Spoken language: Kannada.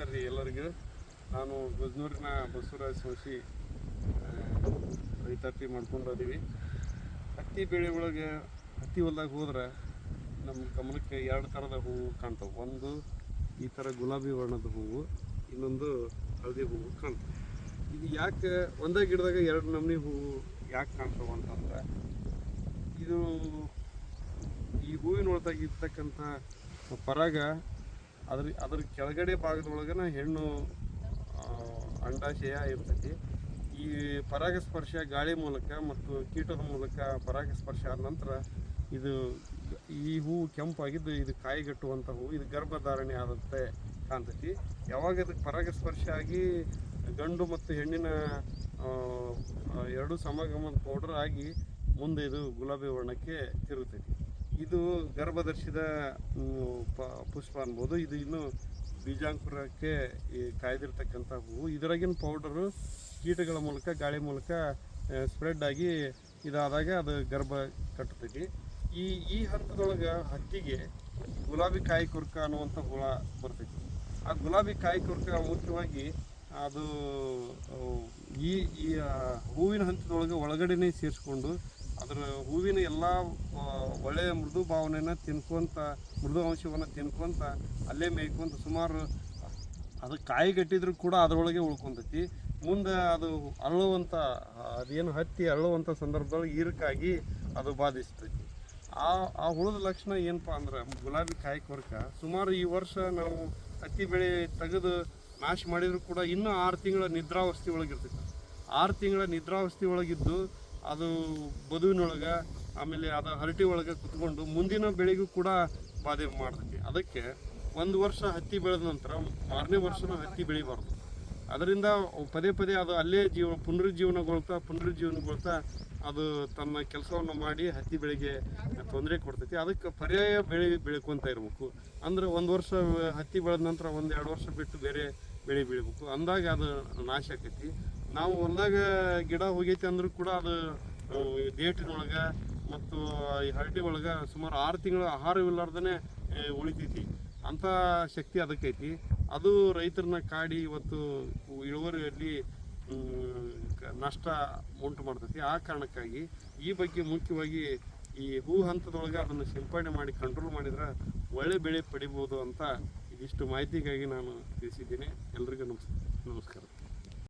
ನಮಸ್ಕಾರ ರೀ ಎಲ್ಲರಿಗೂ. ನಾನು ಗಜ್ನೂರಿನ ಬಸವರಾಜ ಸಂಶಿ ರೈತಾಪಿ ಮಾಡ್ಕೊಂಡು ಅದೀವಿ. ಹತ್ತಿ ಬೆಳೆ ಒಳಗೆ ಹತ್ತಿ ಹೊಲ್ದಾಗ ಹೋದ್ರೆ ನಮ್ಮ ಗಮನಕ್ಕೆ ಎರಡು ಥರದ ಹೂವು ಕಾಣ್ತವೆ. ಒಂದು ಈ ಥರ ಗುಲಾಬಿ ವರ್ಣದ ಹೂವು, ಇನ್ನೊಂದು ಹಳದಿ ಹೂವು ಕಾಣ್ತವೆ. ಇದು ಯಾಕೆ ಒಂದೇ ಗಿಡದಾಗ ಎರಡು ನಮೂನಿ ಹೂವು ಯಾಕೆ ಕಾಣ್ತವೆ ಅಂತಂದ್ರೆ, ಇದು ಈ ಹೂವಿನ ಒಳಗಾಗಿ ಇರ್ತಕ್ಕಂಥ ಪರಾಗ ಅದ್ರ ಕೆಳಗಡೆ ಭಾಗದೊಳಗನ ಹೆಣ್ಣು ಅಂಡಾಶಯ ಇರ್ತೈತಿ. ಈ ಪರಾಗಸ್ಪರ್ಶ ಗಾಳಿ ಮೂಲಕ ಮತ್ತು ಕೀಟದ ಮೂಲಕ ಪರಾಗಸ್ಪರ್ಶ ಆದ ನಂತರ ಈ ಹೂವು ಕೆಂಪಾಗಿದ್ದು ಇದು ಕಾಯಿಗಟ್ಟುವಂಥ ಹೂವು. ಇದು ಗರ್ಭಧಾರಣೆ ಆದಂತೆ ಕಾಣ್ತೈತಿ. ಯಾವಾಗ ಅದಕ್ಕೆ ಪರಾಗಸ್ಪರ್ಶ ಆಗಿ ಗಂಡು ಮತ್ತು ಹೆಣ್ಣಿನ ಎರಡು ಸಮಾಗಮದ ಪೌಡರ್ ಆಗಿ ಮುಂದೆ ಇದು ಗುಲಾಬಿ ವರ್ಣಕ್ಕೆ ತಿರುಗ್ತೈತಿ. ಇದು ಗರ್ಭಧರಿಸಿದ ಪುಷ್ಪ ಅನ್ಬೋದು. ಇದು ಇನ್ನು ಬೀಜಾಂಕುರಕ್ಕೆ ಕಾಯ್ದಿರ್ತಕ್ಕಂಥ ಹೂವು. ಇದರಾಗಿನ ಪೌಡರು ಕೀಟಗಳ ಮೂಲಕ ಗಾಳಿ ಮೂಲಕ ಸ್ಪ್ರೆಡ್ ಆಗಿ ಇದಾದಾಗ ಅದು ಗರ್ಭ ಕಟ್ಟತೈತಿ. ಈ ಹಂತದೊಳಗೆ ಹತ್ತಿಗೆ ಗುಲಾಬಿ ಕಾಯಿ ಕುರ್ಕ ಅನ್ನುವಂಥ ಹುಳ ಬರ್ತೈತಿ. ಆ ಗುಲಾಬಿ ಕಾಯಿ ಕುರ್ಕ ಮುಖ್ಯವಾಗಿ ಅದು ಈ ಹೂವಿನ ಹಂತದೊಳಗೆ ಒಳಗಡೆನೇ ಸೇರಿಸ್ಕೊಂಡು ಅದರ ಹೂವಿನ ಎಲ್ಲ ಒಳ್ಳೆಯ ಮೃದು ಭಾವನೆಯನ್ನು ಮೃದು ಅಂಶವನ್ನು ತಿನ್ಕೊಂತ ಅಲ್ಲೇ ಮೇಯ್ಕೊಂತ ಸುಮಾರು ಅದು ಕಾಯಿ ಕಟ್ಟಿದ್ರು ಕೂಡ ಅದರೊಳಗೆ ಉಳ್ಕೊತೈತಿ. ಮುಂದೆ ಅದು ಅದೇನು ಹತ್ತಿ ಅರಳುವಂಥ ಸಂದರ್ಭದೊಳಗೆ ಈರಕ್ಕಾಗಿ ಅದು ಬಾಧಿಸ್ತೈತಿ. ಆ ಹುಳದ ಲಕ್ಷಣ ಏನಪ್ಪ ಅಂದ್ರೆ ಗುಲಾಬಿ ಕಾಯಿ ಕೊರಕ. ಸುಮಾರು ಈ ವರ್ಷ ನಾವು ಹತ್ತಿ ಬೆಳೆ ತೆಗೆದು ನಾಶ ಮಾಡಿದ್ರು ಕೂಡ ಇನ್ನೂ 6 ತಿಂಗಳ ನಿದ್ರಾವಸ್ಥೆ ಒಳಗಿರ್ತೈತಿ. 6 ತಿಂಗಳ ನಿದ್ರಾವಸ್ಥೆ ಒಳಗಿದ್ದು ಅದು ಬದುವಿನೊಳಗೆ ಆಮೇಲೆ ಅದು ಹರಟಿ ಒಳಗೆ ಕುತ್ಕೊಂಡು ಮುಂದಿನ ಬೆಳೆಗೂ ಕೂಡ ಬಾಧೆ ಮಾಡ್ತೈತಿ. ಅದಕ್ಕೆ 1 ವರ್ಷ ಹತ್ತಿ ಬೆಳೆದ ನಂತರ 6ನೇ ವರ್ಷನೂ ಹತ್ತಿ ಬೆಳಿಬಾರ್ದು. ಅದರಿಂದ ಪದೇ ಪದೇ ಅದು ಅಲ್ಲೇ ಪುನರುಜ್ಜೀವನಗೊಳ್ತಾ ಅದು ತನ್ನ ಕೆಲಸವನ್ನು ಮಾಡಿ ಹತ್ತಿ ಬೆಳೆಗೆ ತೊಂದರೆ ಕೊಡ್ತೈತಿ. ಅದಕ್ಕೆ ಪರ್ಯಾಯ ಬೆಳ್ಕೊಂತ ಇರಬೇಕು. ಅಂದ್ರೆ 1 ವರ್ಷ ಹತ್ತಿ ಬೆಳೆದ ನಂತರ 1-2 ವರ್ಷ ಬಿಟ್ಟು ಬೇರೆ ಬೆಳೆ ಬೆಳಿಬೇಕು. ಅಂದಾಗ ಅದು ನಾಶ ಆಕೈತಿ. ನಾವು ಹೊಲ್ದಾಗ ಗಿಡ ಹೋಗೈತಿ ಅಂದ್ರೂ ಕೂಡ ಅದು ಡೇಟಿನೊಳಗೆ ಮತ್ತು ಈ ಹರಟಿ ಒಳಗೆ ಸುಮಾರು 6 ತಿಂಗಳ ಆಹಾರವಿಲ್ಲಾರ್ದೇ ಉಳಿತೈತಿ. ಅಂಥ ಶಕ್ತಿ ಅದಕ್ಕೈತಿ. ಅದು ರೈತರನ್ನ ಕಾಡಿ ಇವತ್ತು ಇಳುವರಿಯಲ್ಲಿ ನಷ್ಟ ಉಂಟು ಮಾಡ್ತೈತಿ. ಆ ಕಾರಣಕ್ಕಾಗಿ ಈ ಬಗ್ಗೆ ಮುಖ್ಯವಾಗಿ ಈ ಹೂ ಹಂತದೊಳಗೆ ಅದನ್ನು ಸಿಂಪಡಣೆ ಮಾಡಿ ಕಂಟ್ರೋಲ್ ಮಾಡಿದ್ರೆ ಒಳ್ಳೆ ಬೆಳೆ ಪಡಿಬೋದು ಅಂತ ಇದಿಷ್ಟು ಮಾಹಿತಿಗಾಗಿ ನಾನು ತಿಳಿಸಿದ್ದೀನಿ. ಎಲ್ರಿಗೂ ನಮಸ್ಕಾರ.